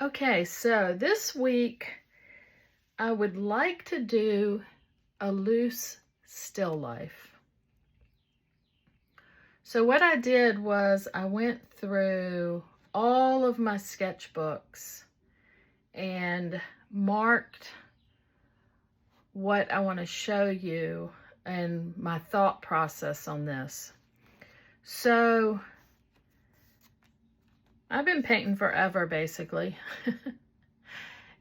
Okay, so this week I would like to do a loose still life. So what I did was I went through all of my sketchbooks and marked what I want to show you and my thought process on this. So I've been painting forever, basically.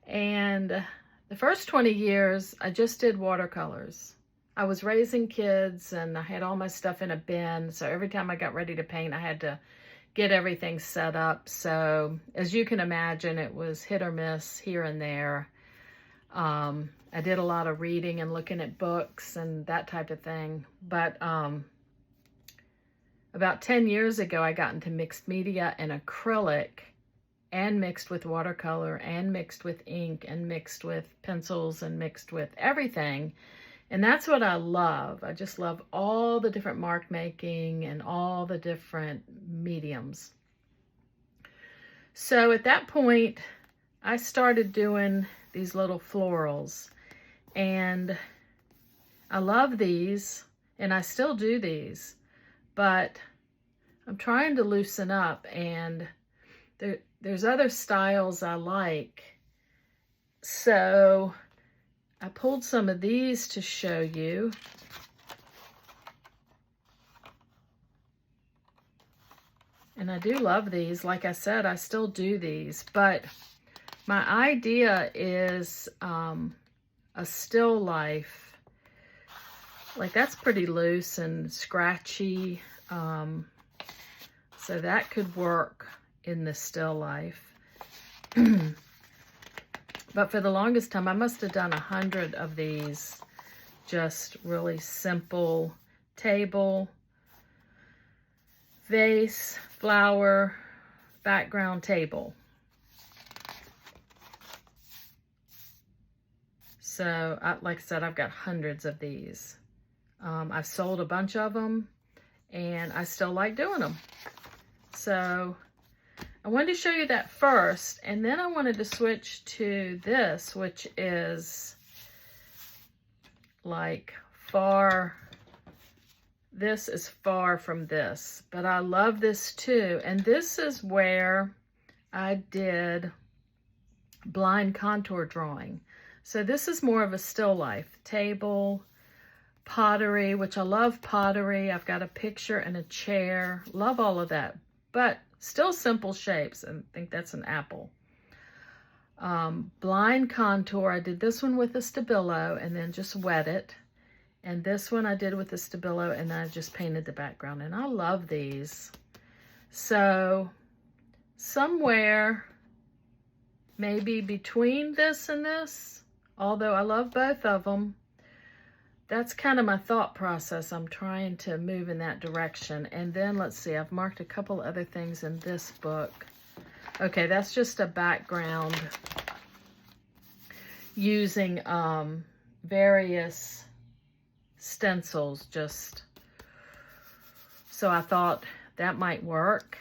And the first 20 years, I just did watercolors. I was raising kids and I had all my stuff in a bin. So every time I got ready to paint, I had to get everything set up. So as you can imagine, it was hit or miss here and there. I did a lot of reading and looking at books and that type of thing. But about 10 years ago, I got into mixed media and acrylic, and mixed with watercolor, and mixed with ink, and mixed with pencils, and mixed with everything. And that's what I love. I just love all the different mark making and all the different mediums. So at that point, I started doing these little florals. And I love these, and I still do these. But I'm trying to loosen up, and there's other styles I like. So I pulled some of these to show you. And I do love these. Like I said, I still do these. But my idea is a still life. Like that's pretty loose and scratchy. So that could work in the still life. But for the longest time, I must have done 100 of these, just really simple table, vase, flower, background, table. So like I said, I've got hundreds of these. I've sold a bunch of them, and I still like doing them. So I wanted to show you that first, and then I wanted to switch to this, which is like this is far from this, but I love this too. And this is where I did blind contour drawing. So this is more of a still life. Table, pottery, which I love pottery. I've got a picture and a chair. Love all of that. But still simple shapes, and I think that's an apple. Blind contour, I did this one with a Stabilo and then just wet it. And this one I did with the Stabilo, and then I just painted the background. And I love these. So somewhere maybe between this and this, although I love both of them, that's kind of my thought process. I'm trying to move in that direction. And then let's see, I've marked a couple other things in this book. Okay, that's just a background using various stencils, just so I thought that might work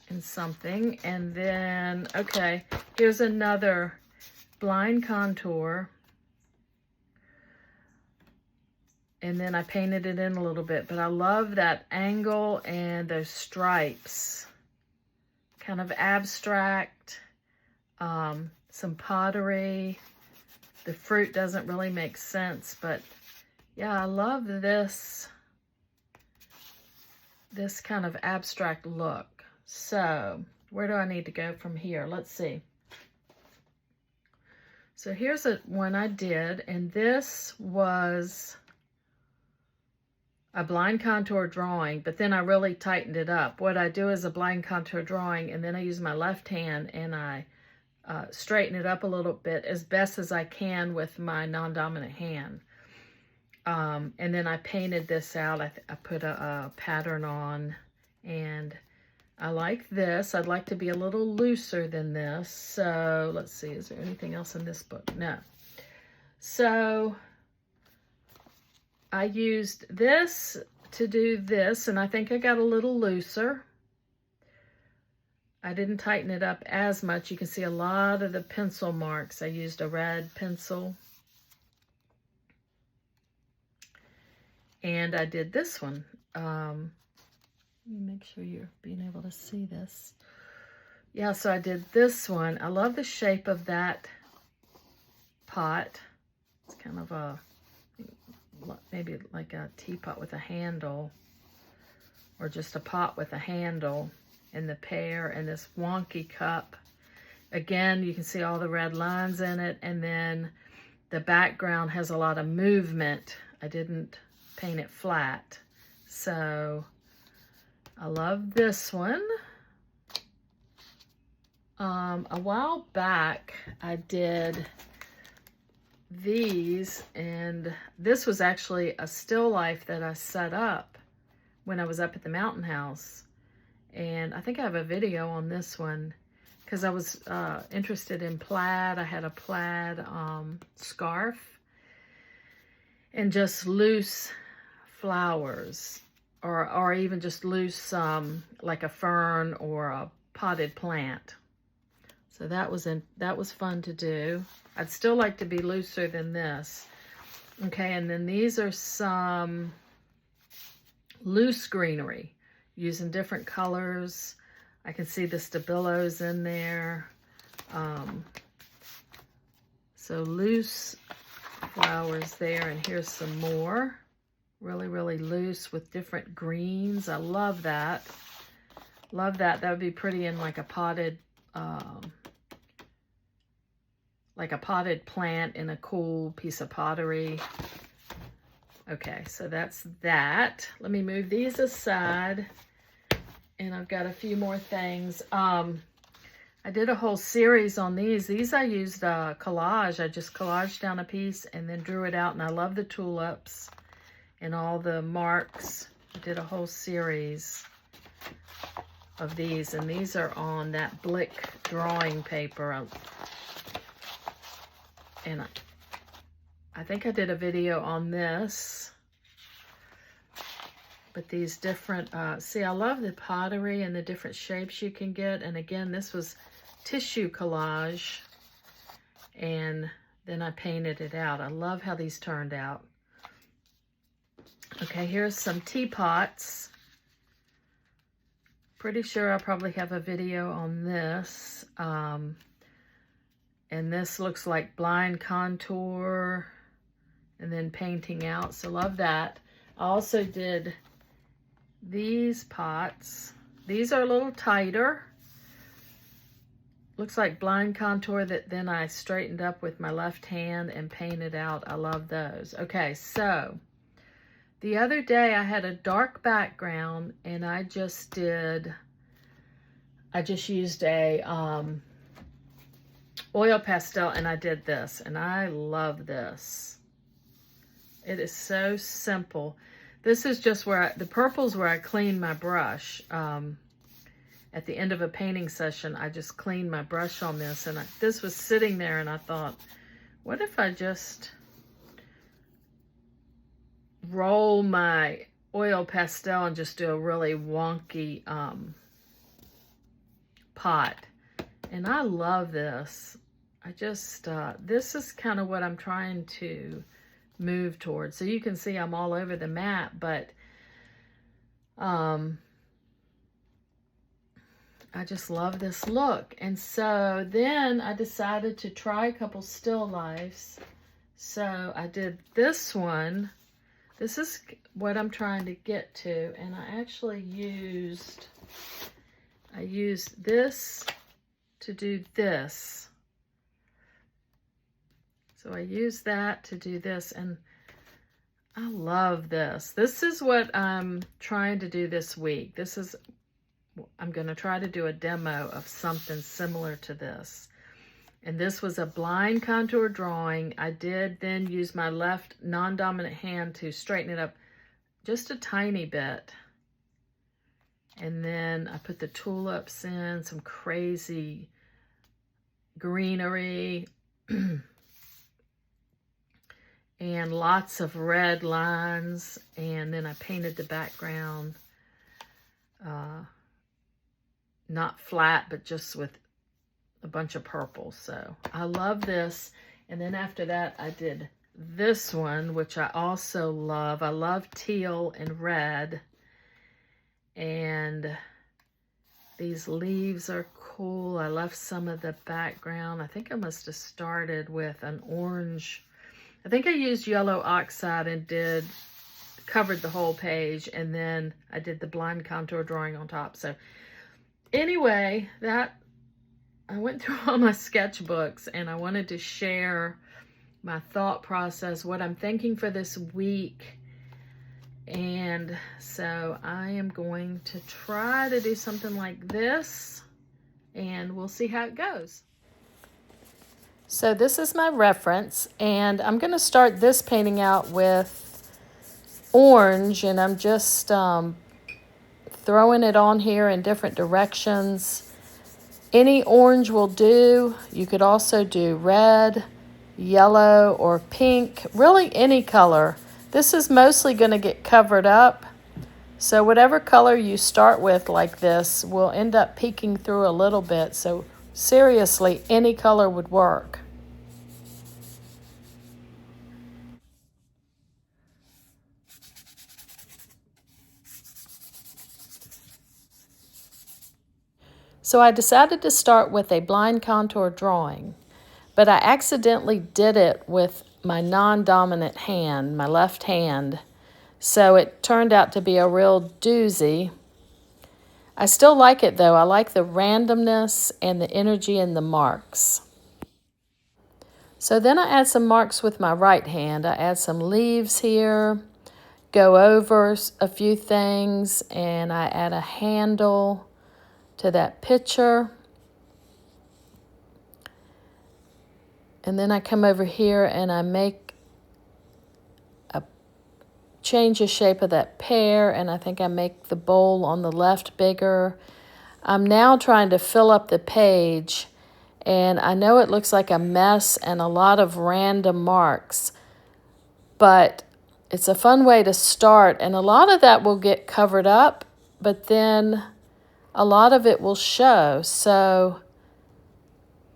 in something. And then, okay, here's another blind contour. And then I painted it in a little bit, but I love that angle and those stripes. Kind of abstract, some pottery. The fruit doesn't really make sense, but yeah, I love this kind of abstract look. So where do I need to go from here? Let's see. So here's one I did, and this was a blind contour drawing, but then I really tightened it up. What I do is a blind contour drawing, and then I use my left hand and I straighten it up a little bit as best as I can with my non-dominant hand. And then I painted this out. I put a pattern on, and I like this. I'd like to be a little looser than this. So let's see, is there anything else in this book? No. So I used this to do this, and I think I got a little looser. I didn't tighten it up as much. You can see a lot of the pencil marks. I used a red pencil. And I did this one. Let me make sure you're being able to see this. Yeah, so I did this one. I love the shape of that pot. It's kind of a, maybe like a teapot with a handle, or just a pot with a handle, and the pear and this wonky cup. Again, you can see all the red lines in it, and then the background has a lot of movement. I didn't paint it flat. So I love this one. A while back I did these, and this was actually a still life that I set up when I was up at the mountain house. And I think I have a video on this one because I was interested in plaid. I had a plaid scarf and just loose flowers, or even just loose like a fern or a potted plant. So that was fun to do. I'd still like to be looser than this. Okay, and then these are some loose greenery using different colors. I can see the Stabilos in there. So loose flowers there, and here's some more. Really, really loose with different greens. I love that. Love that. That would be pretty in like a potted plant in a cool piece of pottery. Okay, so that's that. Let me move these aside. And I've got a few more things. I did a whole series on these. These I used collage. I just collaged down a piece and then drew it out. And I love the tulips and all the marks. I did a whole series of these. And these are on that Blick drawing paper. And I think I did a video on this. But these different, see, I love the pottery and the different shapes you can get. And again, this was tissue collage. And then I painted it out. I love how these turned out. Okay, here's some teapots. Pretty sure I'll probably have a video on this. And this looks like blind contour and then painting out. So love that. I also did these pots. These are a little tighter. Looks like blind contour that then I straightened up with my left hand and painted out. I love those. Okay, so the other day I had a dark background and I just used a oil pastel and I did this, and I love this. It is so simple. This is just where the purple's where I clean my brush. At the end of a painting session, I just cleaned my brush on this, and this was sitting there, and I thought, what if I just roll my oil pastel and just do a really wonky pot? And I love this. I just, this is kind of what I'm trying to move towards. So you can see I'm all over the map, but I just love this look. And so then I decided to try a couple still lifes. So I did this one. This is what I'm trying to get to. And I actually used this to do this. So I used that to do this, and I love this. This is what I'm trying to do this week. I'm going to try to do a demo of something similar to this. And this was a blind contour drawing. I did then use my left non-dominant hand to straighten it up just a tiny bit. And then I put the tulips in, some crazy greenery, and lots of red lines. And then I painted the background not flat, but just with a bunch of purple. So I love this. And then after that, I did this one, which I also love. I love teal and red. And these leaves are cool. I left some of the background. I think I must have started with an orange. I think I used yellow oxide and covered the whole page, and then I did the blind contour drawing on top. So anyway, I went through all my sketchbooks, and I wanted to share my thought process, what I'm thinking for this week. And so I am going to try to do something like this, and we'll see how it goes. So this is my reference, and I'm going to start this painting out with orange, and I'm just throwing it on here in different directions. Any orange will do. You could also do red, yellow, or pink, really any color. This is mostly going to get covered up, so whatever color you start with like this will end up peeking through a little bit. So seriously, any color would work. So I decided to start with a blind contour drawing, but I accidentally did it with my non-dominant hand, my left hand, so it turned out to be a real doozy. I still like it though. I like the randomness and the energy in the marks. So then I add some marks with my right hand. I add some leaves here, go over a few things, and I add a handle to that picture. And then I come over here and I change the shape of that pear, and I think I make the bowl on the left bigger. I'm now trying to fill up the page, and I know it looks like a mess and a lot of random marks, but it's a fun way to start, and a lot of that will get covered up, but then a lot of it will show. So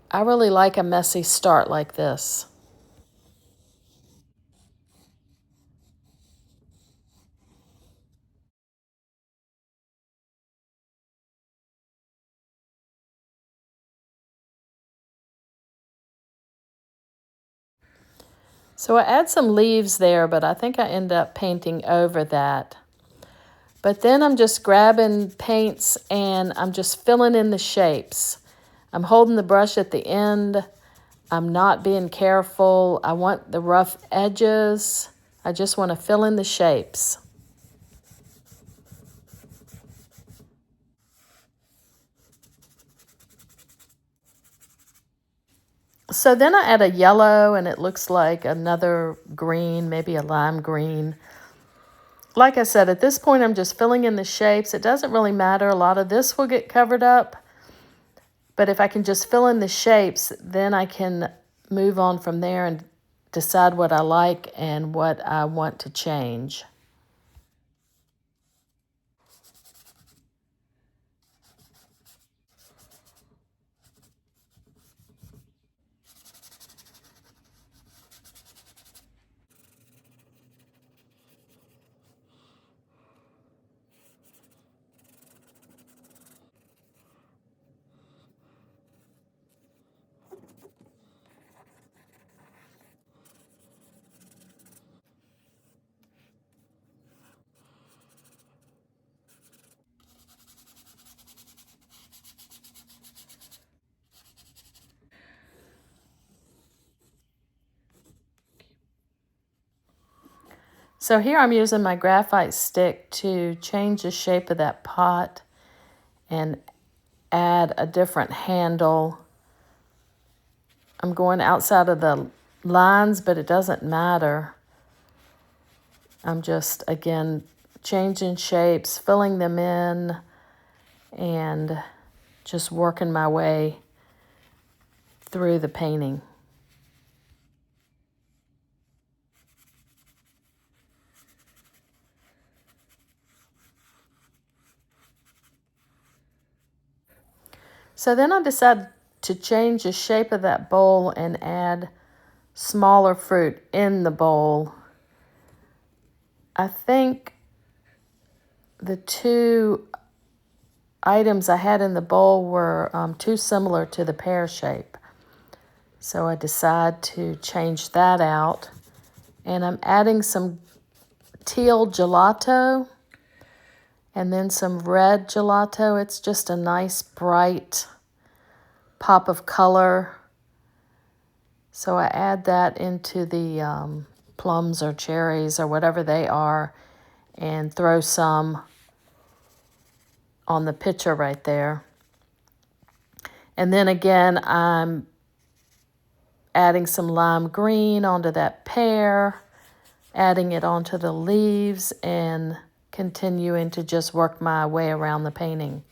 I really like a messy start like this. So I add some leaves there, but I think I end up painting over that. But then I'm just grabbing paints and I'm just filling in the shapes. I'm holding the brush at the end. I'm not being careful. I want the rough edges. I just want to fill in the shapes. So then I add a yellow, and it looks like another green, maybe a lime green. Like I said, at this point, I'm just filling in the shapes. It doesn't really matter. A lot of this will get covered up. But if I can just fill in the shapes, then I can move on from there and decide what I like and what I want to change. So here I'm using my graphite stick to change the shape of that pot and add a different handle. I'm going outside of the lines, but it doesn't matter. I'm just, again, changing shapes, filling them in, and just working my way through the painting. So then I decided to change the shape of that bowl and add smaller fruit in the bowl. I think the two items I had in the bowl were too similar to the pear shape. So I decided to change that out. And I'm adding some teal gelato and then some red gelato. It's just a nice bright pop of color. So I add that into the plums or cherries or whatever they are and throw some on the pitcher right there. And then again, I'm adding some lime green onto that pear, adding it onto the leaves, and continuing to just work my way around the painting.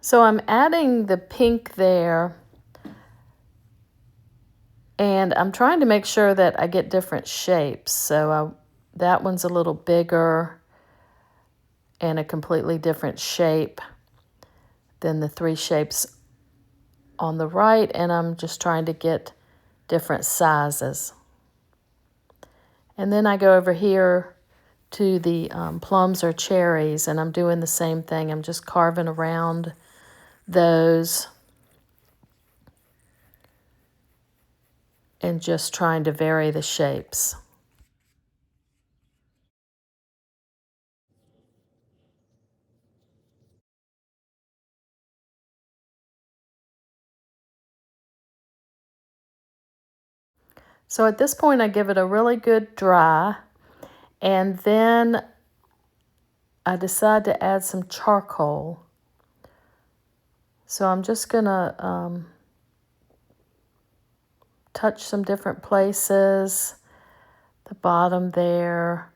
So I'm adding the pink there, and I'm trying to make sure that I get different shapes. So that one's a little bigger and a completely different shape than the three shapes on the right, and I'm just trying to get different sizes. And then I go over here to the plums or cherries, and I'm doing the same thing. I'm just carving around those and just trying to vary the shapes. So at this point, I give it a really good dry, and then I decide to add some charcoal. So I'm just gonna touch some different places, the bottom there.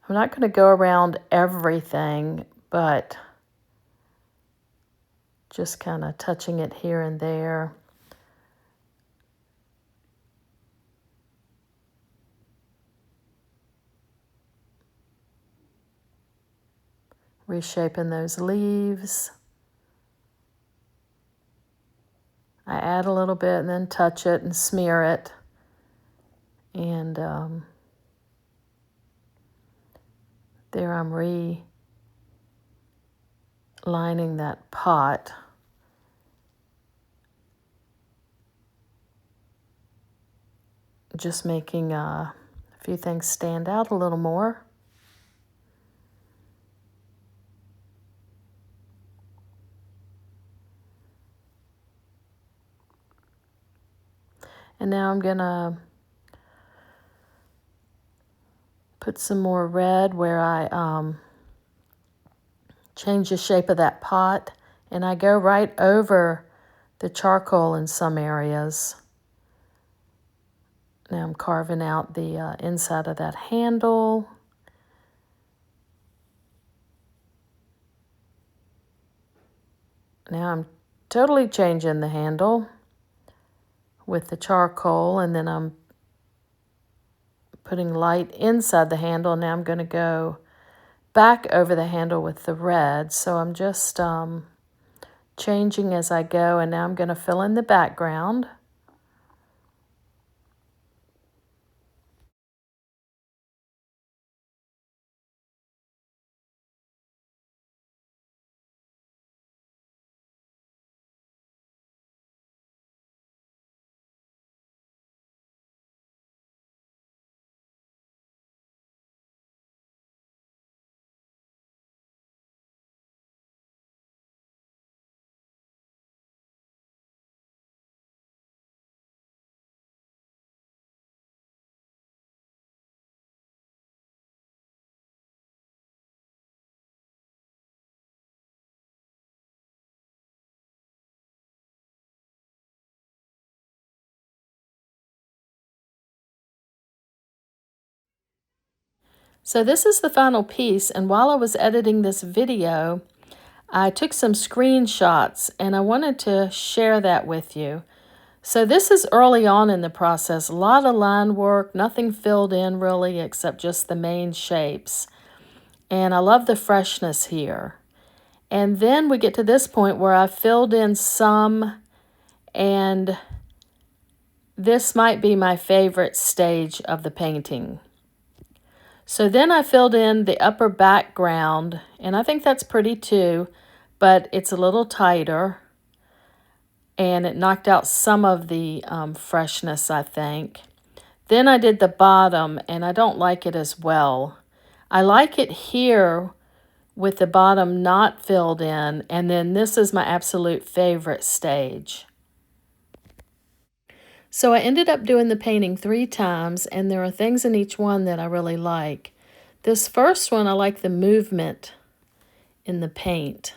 I'm not gonna go around everything, but just kind of touching it here and there. Reshaping those leaves. I add a little bit and then touch it and smear it. And there I'm relining that pot. Just making a few things stand out a little more. And now I'm gonna put some more red where I change the shape of that pot, and I go right over the charcoal in some areas. Now I'm carving out the inside of that handle. Now I'm totally changing the handle with the charcoal, and then I'm putting light inside the handle. Now I'm going to go back over the handle with the red. So I'm just changing as I go, and now I'm going to fill in the background. So this is the final piece, and while I was editing this video, I took some screenshots and I wanted to share that with you. So this is early on in the process, a lot of line work, nothing filled in really except just the main shapes. And I love the freshness here. And then we get to this point where I filled in some, and this might be my favorite stage of the painting. So then I filled in the upper background, and I think that's pretty too, but it's a little tighter, and it knocked out some of the freshness, I think. Then I did the bottom, and I don't like it as well. I like it here with the bottom not filled in, and then this is my absolute favorite stage. So I ended up doing the painting 3 times, and there are things in each one that I really like. This first one, I like the movement in the paint.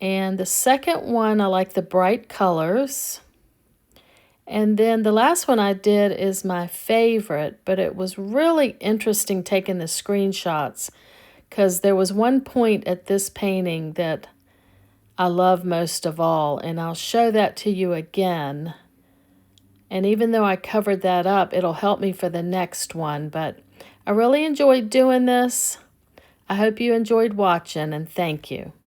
And the second one, I like the bright colors. And then the last one I did is my favorite, but it was really interesting taking the screenshots because there was one point at this painting that I love most of all, and I'll show that to you again. And even though I covered that up, it'll help me for the next one, but I really enjoyed doing this. I hope you enjoyed watching, and thank you.